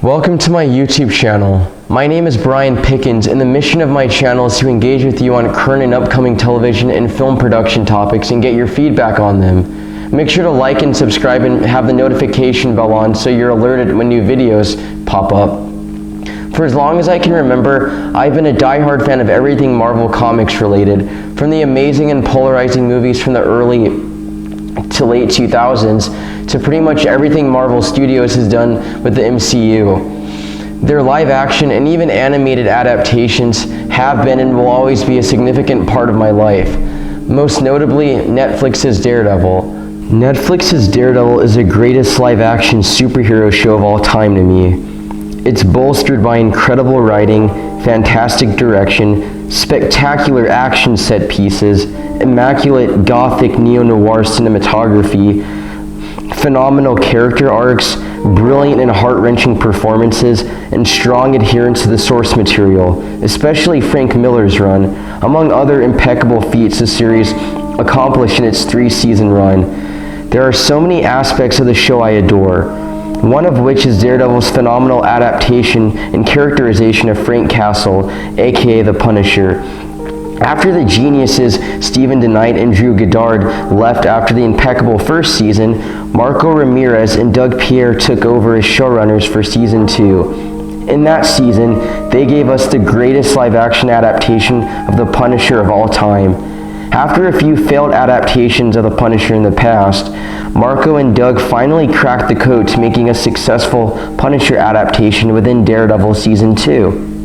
Welcome to my YouTube channel. My name is Brian Pickens, and the mission of my channel is to engage with you on current and upcoming television and film production topics and get your feedback on them. Make sure to like and subscribe and have the notification bell on so you're alerted when new videos pop up. For as long as I can remember, I've been a die-hard fan of everything Marvel Comics related, from the amazing and polarizing movies from the early to late 2000s to pretty much everything Marvel Studios has done with the MCU. Their live action and even animated adaptations have been and will always be a significant part of my life. Most notably, Netflix's Daredevil. Netflix's Daredevil is the greatest live action superhero show of all time to me. It's bolstered by incredible writing, fantastic direction, spectacular action set pieces, immaculate gothic neo-noir cinematography, phenomenal character arcs, brilliant and heart-wrenching performances, and strong adherence to the source material, especially Frank Miller's run, among other impeccable feats the series accomplished in its 3-season run. There are so many aspects of the show I adore, one of which is Daredevil's phenomenal adaptation and characterization of Frank Castle, aka the Punisher. After the geniuses Steven DIDN'T and Drew Goddard left after the impeccable first season, Marco Ramirez and Doug Pierre took over as showrunners for season 2. In that season, they gave us the greatest live-action adaptation of the Punisher of all time. After a few failed adaptations of the Punisher in the past, Marco and Doug finally cracked the code to making a successful Punisher adaptation within Daredevil season 2.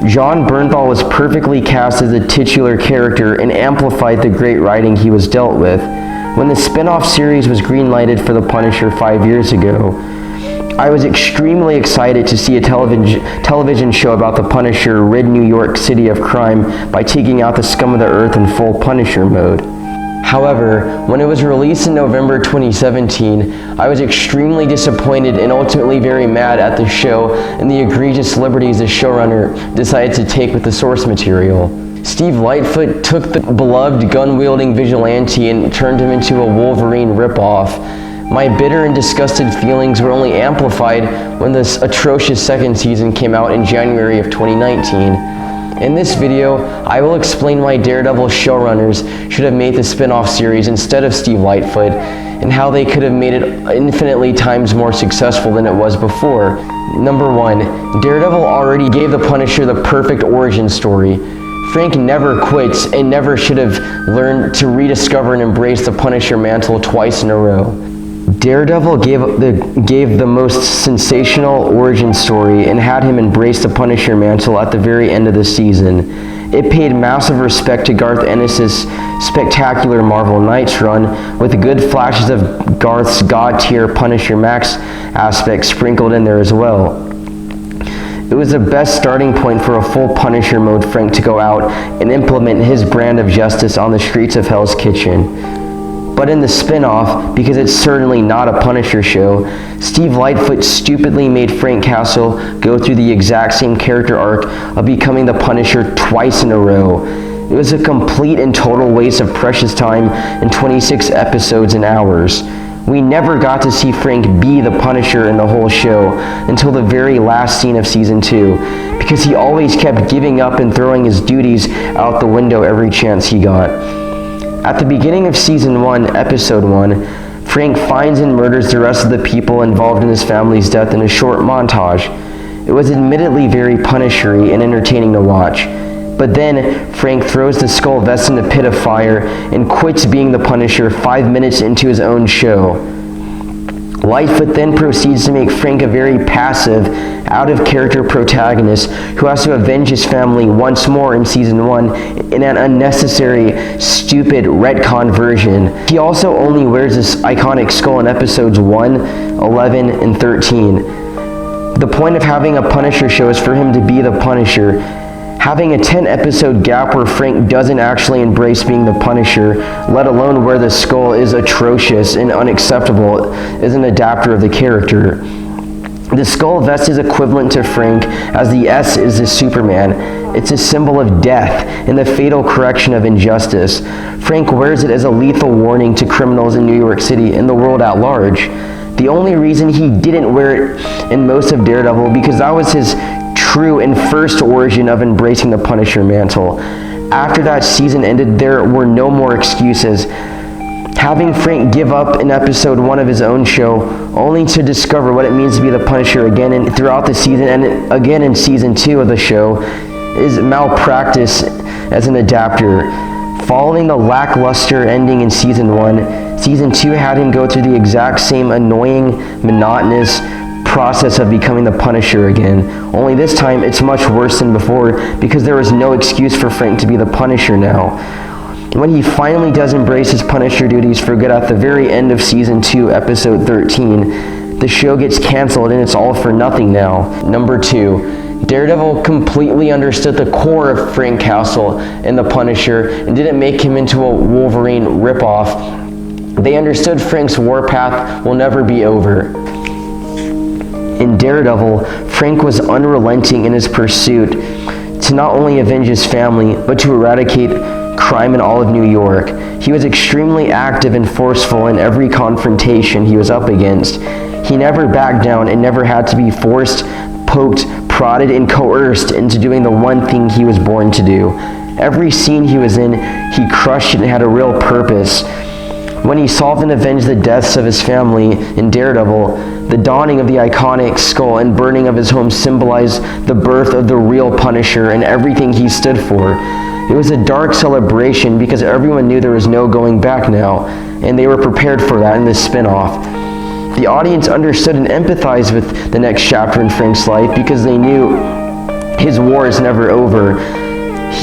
Jon Bernthal was perfectly cast as the titular character and amplified the great writing he was dealt with. When the spin-off series was greenlighted for The Punisher 5 years ago, I was extremely excited to see a television show about the Punisher rid New York City of crime by taking out the scum of the earth in full Punisher mode. However, when it was released in November 2017, I was extremely disappointed and ultimately very mad at the show and the egregious liberties the showrunner decided to take with the source material. Steve Lightfoot took the beloved gun-wielding vigilante and turned him into a Wolverine ripoff. My bitter and disgusted feelings were only amplified when this atrocious second season came out in January of 2019. In this video, I will explain why Daredevil showrunners should have made the spin-off series instead of Steve Lightfoot, and how they could have made it infinitely times more successful than it was before. Number 1, Daredevil already gave the Punisher the perfect origin story. Frank never quits and never should have learned to rediscover and embrace the Punisher mantle twice in a row. Daredevil gave the most sensational origin story and had him embrace the Punisher mantle at the very end of the season. It paid massive respect to Garth Ennis' spectacular Marvel Knights run, with good flashes of Garth's god-tier Punisher Max aspect sprinkled in there as well. It was the best starting point for a full Punisher mode Frank to go out and implement his brand of justice on the streets of Hell's Kitchen. But in the spin-off, because it's certainly not a Punisher show, Steve Lightfoot stupidly made Frank Castle go through the exact same character arc of becoming the Punisher twice in a row. It was a complete and total waste of precious time in 26 episodes and hours. We never got to see Frank be the Punisher in the whole show until the very last scene of season 2, because he always kept giving up and throwing his duties out the window every chance he got. At the beginning of season 1, episode 1, Frank finds and murders the rest of the people involved in his family's death in a short montage. It was admittedly very Punisher-y and entertaining to watch. But then, Frank throws the skull vest in a pit of fire and quits being the Punisher 5 minutes into his own show. Lightfoot then proceeds to make Frank a very passive, out-of-character protagonist who has to avenge his family once more in season 1 in an unnecessary, stupid retcon version. He also only wears this iconic skull in episodes 1, 11, and 13. The point of having a Punisher show is for him to be the Punisher. Having a 10-episode gap where Frank doesn't actually embrace being the Punisher, let alone where the skull is atrocious and unacceptable, is an adapter of the character. The skull vest is equivalent to Frank, as the S is the Superman. It's a symbol of death and the fatal correction of injustice. Frank wears it as a lethal warning to criminals in New York City and the world at large. The only reason he didn't wear it in most of Daredevil because that was his true and first origin of embracing the Punisher mantle. After that season ended, there were no more excuses. Having Frank give up in episode 1 of his own show, only to discover what it means to be the Punisher again and throughout the season and again in season 2 of the show, is malpractice as an adapter. Following the lackluster ending in season 1, season 2 had him go through the exact same annoying, monotonous process of becoming the Punisher again. Only this time it's much worse than before because there was no excuse for Frank to be the Punisher now. When he finally does embrace his Punisher duties for good at the very end of season 2, episode 13, the show gets canceled and it's all for nothing now. Number 2, Daredevil completely understood the core of Frank Castle and the Punisher and didn't make him into a Wolverine ripoff. They understood Frank's warpath will never be over. In Daredevil, Frank was unrelenting in his pursuit to not only avenge his family, but to eradicate crime in all of New York. He was extremely active and forceful in every confrontation he was up against. He never backed down and never had to be forced, poked, prodded, and coerced into doing the one thing he was born to do. Every scene he was in, he crushed it and had a real purpose. When he solved and avenged the deaths of his family in Daredevil, the dawning of the iconic skull and burning of his home symbolized the birth of the real Punisher and everything he stood for. It was a dark celebration because everyone knew there was no going back now, and they were prepared for that in this spin-off. The audience understood and empathized with the next chapter in Frank's life because they knew his war is never over.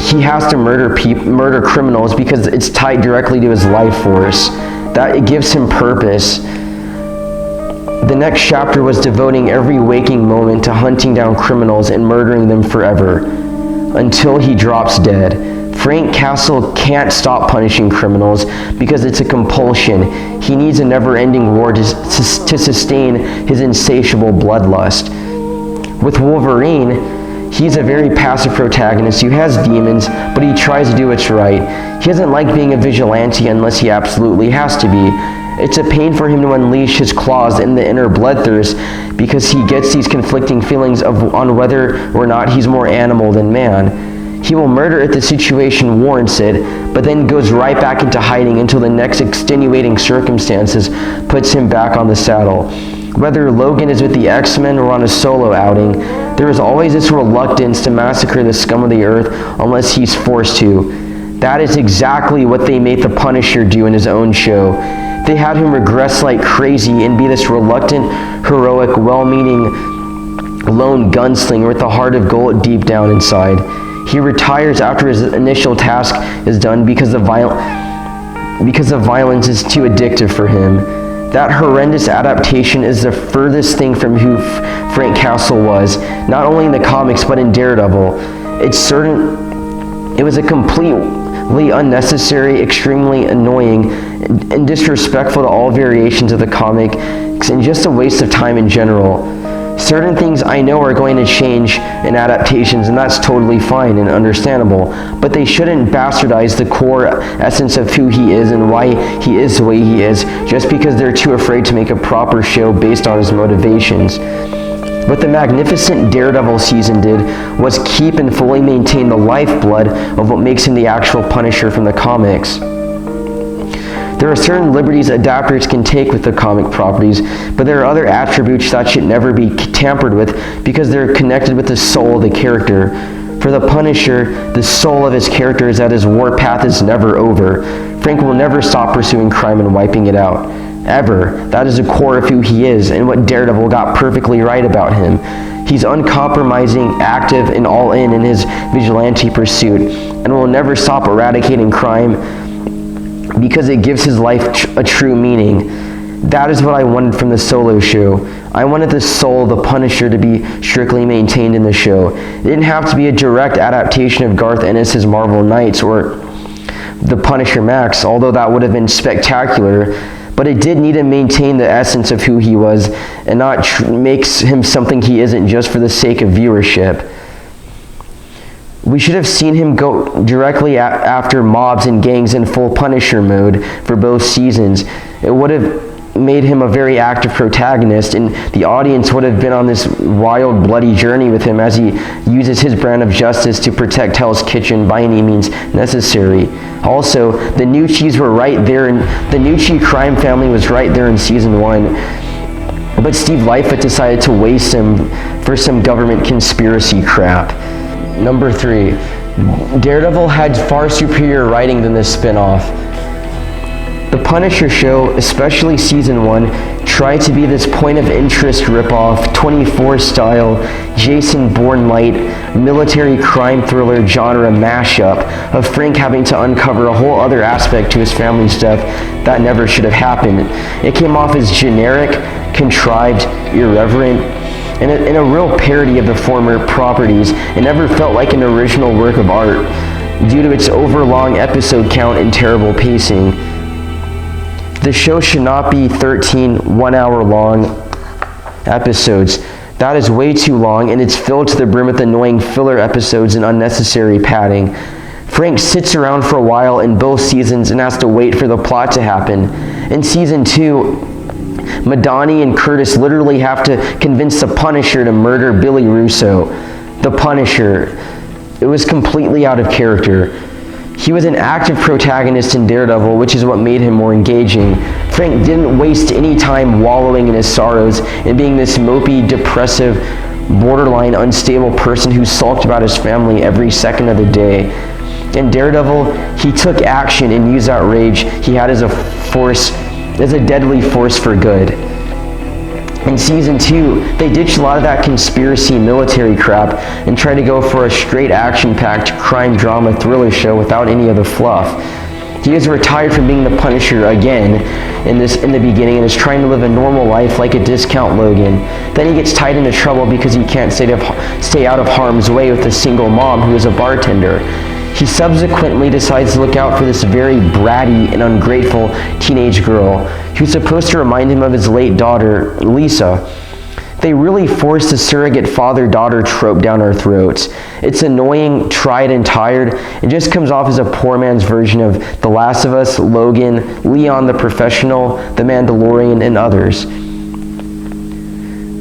He has to murder criminals because it's tied directly to his life force. That it gives him purpose. The next chapter was devoting every waking moment to hunting down criminals and murdering them forever, until he drops dead. Frank Castle can't stop punishing criminals because it's a compulsion. He needs a never-ending war to sustain his insatiable bloodlust. With Wolverine, he's a very passive protagonist who has demons, but he tries to do what's right. He doesn't like being a vigilante unless he absolutely has to be. It's a pain for him to unleash his claws in the inner bloodthirst because he gets these conflicting feelings on whether or not he's more animal than man. He will murder if the situation warrants it, but then goes right back into hiding until the next extenuating circumstances puts him back on the saddle. Whether Logan is with the X-Men or on a solo outing, there is always this reluctance to massacre the scum of the earth unless he's forced to. That is exactly what they made the Punisher do in his own show. They had him regress like crazy and be this reluctant, heroic, well-meaning lone gunslinger with a heart of gold deep down inside. He retires after his initial task is done because the violence is too addictive for him. That horrendous adaptation is the furthest thing from who Frank Castle was, not only in the comics but in Daredevil. It was a completely unnecessary, extremely annoying, and disrespectful to all variations of the comic, and just a waste of time in general. Certain things I know are going to change in adaptations, and that's totally fine and understandable, but they shouldn't bastardize the core essence of who he is and why he is the way he is just because they're too afraid to make a proper show based on his motivations. What the magnificent Daredevil season did was keep and fully maintain the lifeblood of what makes him the actual Punisher from the comics. There are certain liberties adapters can take with the comic properties, but there are other attributes that should never be tampered with because they're connected with the soul of the character. For the Punisher, the soul of his character is that his warpath is never over. Frank will never stop pursuing crime and wiping it out. Ever. That is the core of who he is and what Daredevil got perfectly right about him. He's uncompromising, active, and all in his vigilante pursuit, and will never stop eradicating crime because it gives his life a true meaning. That is what I wanted from the solo show. I wanted the soul of the Punisher to be strictly maintained in the show. It didn't have to be a direct adaptation of Garth Ennis' Marvel Knights or the Punisher Max, although that would have been spectacular, but it did need to maintain the essence of who he was and not makes him something he isn't just for the sake of viewership. We should have seen him go directly after mobs and gangs in full Punisher mode for both seasons. It would have made him a very active protagonist, and the audience would have been on this wild, bloody journey with him as he uses his brand of justice to protect Hell's Kitchen by any means necessary. Also, the Nucci's were right there, and the Nucci crime family was right there in season 1. But Steve Lightfoot decided to waste him for some government conspiracy crap. Number 3, Daredevil had far superior writing than this spin-off. The Punisher show, especially season 1, tried to be this point of interest ripoff, 24 style, Jason Bourne-light, military crime thriller genre mashup of Frank having to uncover a whole other aspect to his family's death that never should have happened. It came off as generic, contrived, irreverent, and a real parody of the former properties. It never felt like an original work of art due to its overlong episode count and terrible pacing. The show should not be 13 one-hour-long episodes. That is way too long, and it's filled to the brim with annoying filler episodes and unnecessary padding. Frank sits around for a while in both seasons and has to wait for the plot to happen. In season 2, Madani and Curtis literally have to convince the Punisher to murder Billy Russo. The Punisher. It was completely out of character. He was an active protagonist in Daredevil, which is what made him more engaging. Frank didn't waste any time wallowing in his sorrows and being this mopey, depressive, borderline unstable person who sulked about his family every second of the day. In Daredevil, he took action and used that rage he had as a deadly force for good. In season 2, they ditched a lot of that conspiracy military crap and tried to go for a straight action-packed crime drama thriller show without any of the fluff. He is retired from being the Punisher again in the beginning and is trying to live a normal life like a discount Logan. Then he gets tied into trouble because he can't stay out of harm's way with a single mom who is a bartender. He subsequently decides to look out for this very bratty and ungrateful teenage girl who's supposed to remind him of his late daughter, Lisa. They really force the surrogate father-daughter trope down our throats. It's annoying, tried and tired. It just comes off as a poor man's version of The Last of Us, Logan, Leon the Professional, The Mandalorian, and others.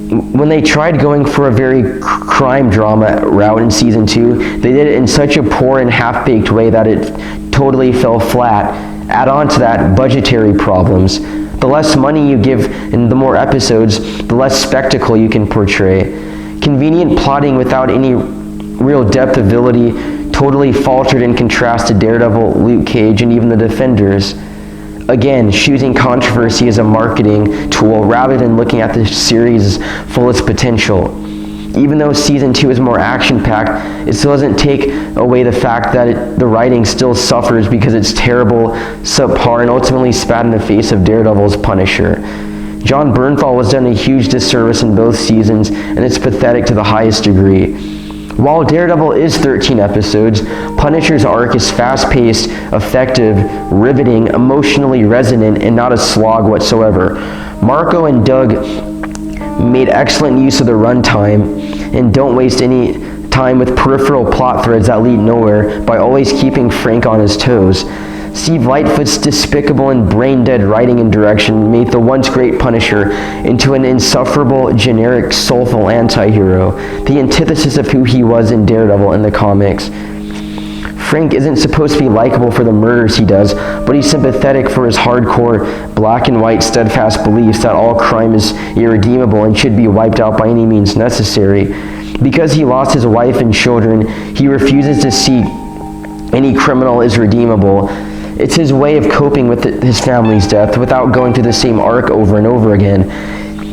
When they tried going for a very crime drama route in season 2, they did it in such a poor and half-baked way that it totally fell flat. Add on to that budgetary problems. The less money you give and the more episodes, the less spectacle you can portray. Convenient plotting without any real depth ability totally faltered in contrast to Daredevil, Luke Cage, and even the Defenders. Again, choosing controversy as a marketing tool rather than looking at the series' fullest potential. Even though season 2 is more action-packed, it still doesn't take away the fact that the writing still suffers because it's terrible, subpar, and ultimately spat in the face of Daredevil's Punisher. John Bernthal was done a huge disservice in both seasons, and it's pathetic to the highest degree. While Daredevil is 13 episodes, Punisher's arc is fast-paced, effective, riveting, emotionally resonant, and not a slog whatsoever. Marco and Doug made excellent use of the runtime and don't waste any time with peripheral plot threads that lead nowhere by always keeping Frank on his toes. Steve Lightfoot's despicable and brain-dead writing and direction made the once great Punisher into an insufferable, generic, soulful anti-hero, the antithesis of who he was in Daredevil in the comics. Frank isn't supposed to be likable for the murders he does, but he's sympathetic for his hardcore, black and white, steadfast beliefs that all crime is irredeemable and should be wiped out by any means necessary. Because he lost his wife and children, he refuses to see any criminal as redeemable. It's his way of coping with his family's death without going through the same arc over and over again.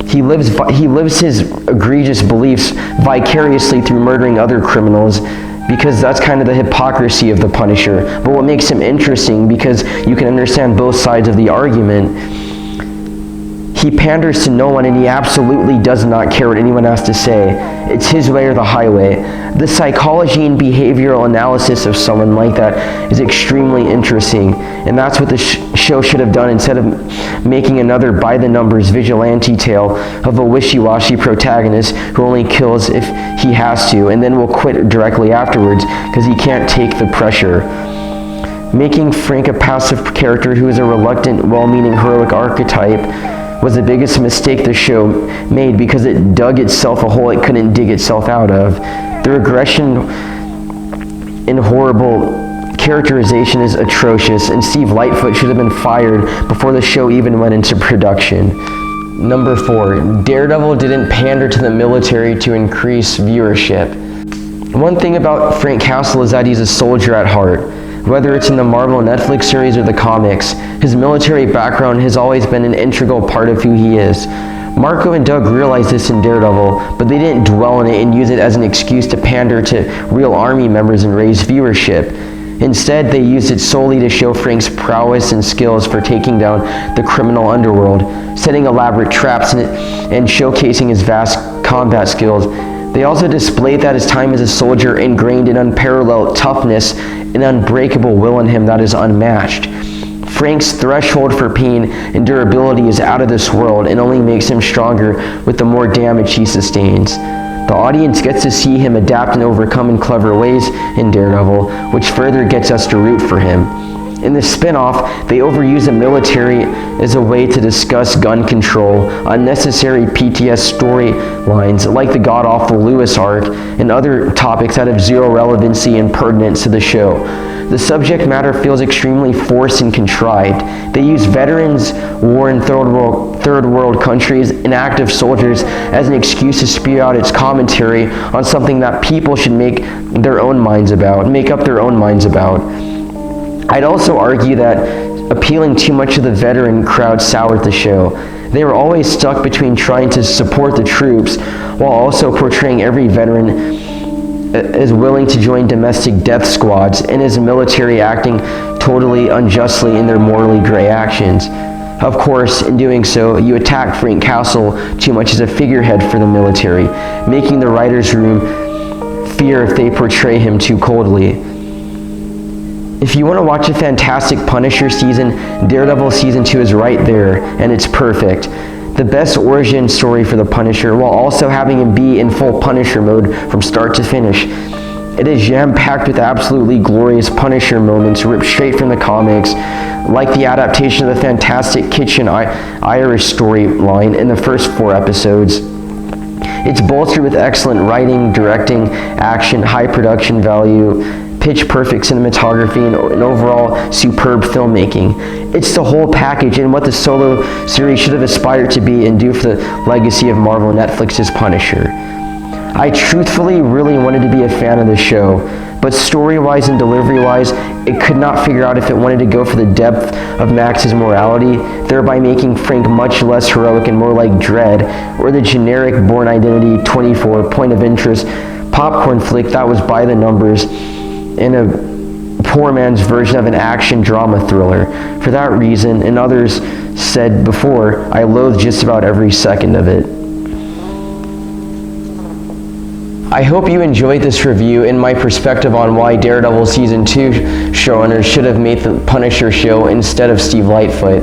He lives his egregious beliefs vicariously through murdering other criminals, because that's kind of the hypocrisy of the Punisher. But what makes him interesting, because you can understand both sides of the argument, he panders to no one and he absolutely does not care what anyone has to say. It's his way or the highway. The psychology and behavioral analysis of someone like that is extremely interesting, and that's what the show should have done instead of making another by-the-numbers vigilante tale of a wishy-washy protagonist who only kills if he has to and then will quit directly afterwards because he can't take the pressure. Making Frank a passive character who is a reluctant, well-meaning heroic archetype was the biggest mistake the show made because it dug itself a hole it couldn't dig itself out of. The regression in horrible characterization is atrocious, and Steve Lightfoot should have been fired before the show even went into production. Number 4, Daredevil didn't pander to the military to increase viewership. One thing about Frank Castle is that he's a soldier at heart. Whether it's in the Marvel Netflix series or the comics, his military background has always been an integral part of who he is. Marco and Doug realized this in Daredevil, but they didn't dwell on it and use it as an excuse to pander to real army members and raise viewership. Instead, they used it solely to show Frank's prowess and skills for taking down the criminal underworld, setting elaborate traps and showcasing his vast combat skills. They also displayed that his time as a soldier ingrained in unparalleled toughness and unbreakable will in him that is unmatched. Frank's threshold for pain and durability is out of this world and only makes him stronger with the more damage he sustains. The audience gets to see him adapt and overcome in clever ways in Daredevil, which further gets us to root for him. In the spin-off, they overuse the military as a way to discuss gun control, unnecessary PTS storylines like the god-awful Lewis arc, and other topics that have zero relevancy and pertinence to the show. The subject matter feels extremely forced and contrived. They use veterans, war in third world countries, and active soldiers as an excuse to spew out its commentary on something that people should make up their own minds about. I'd also argue that appealing too much to the veteran crowd soured the show. They were always stuck between trying to support the troops while also portraying every veteran as willing to join domestic death squads and as military acting totally unjustly in their morally gray actions. Of course, in doing so, you attack Frank Castle too much as a figurehead for the military, making the writers' room fear if they portray him too coldly. If you want to watch a fantastic Punisher season, Daredevil Season 2 is right there, and it's perfect. The best origin story for the Punisher, while also having him be in full Punisher mode from start to finish. It is jam-packed with absolutely glorious Punisher moments ripped straight from the comics, like the adaptation of the fantastic Kitchen Irish storyline in the first 4 episodes. It's bolstered with excellent writing, directing, action, high production value, pitch-perfect cinematography, and overall superb filmmaking. It's the whole package and what the solo series should have aspired to be and do for the legacy of Marvel Netflix's Punisher. I truthfully really wanted to be a fan of the show, but story-wise and delivery-wise, it could not figure out if it wanted to go for the depth of Max's morality, thereby making Frank much less heroic and more like Dredd, or the generic Bourne Identity 24 point of interest popcorn flick that was by the numbers in a poor man's version of an action drama thriller. For that reason, and others said before, I loathe just about every second of it. I hope you enjoyed this review and my perspective on why Daredevil Season 2 showrunners should have made the Punisher show instead of Steve Lightfoot.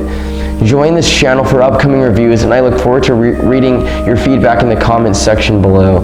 Join this channel for upcoming reviews, and I look forward to reading your feedback in the comments section below.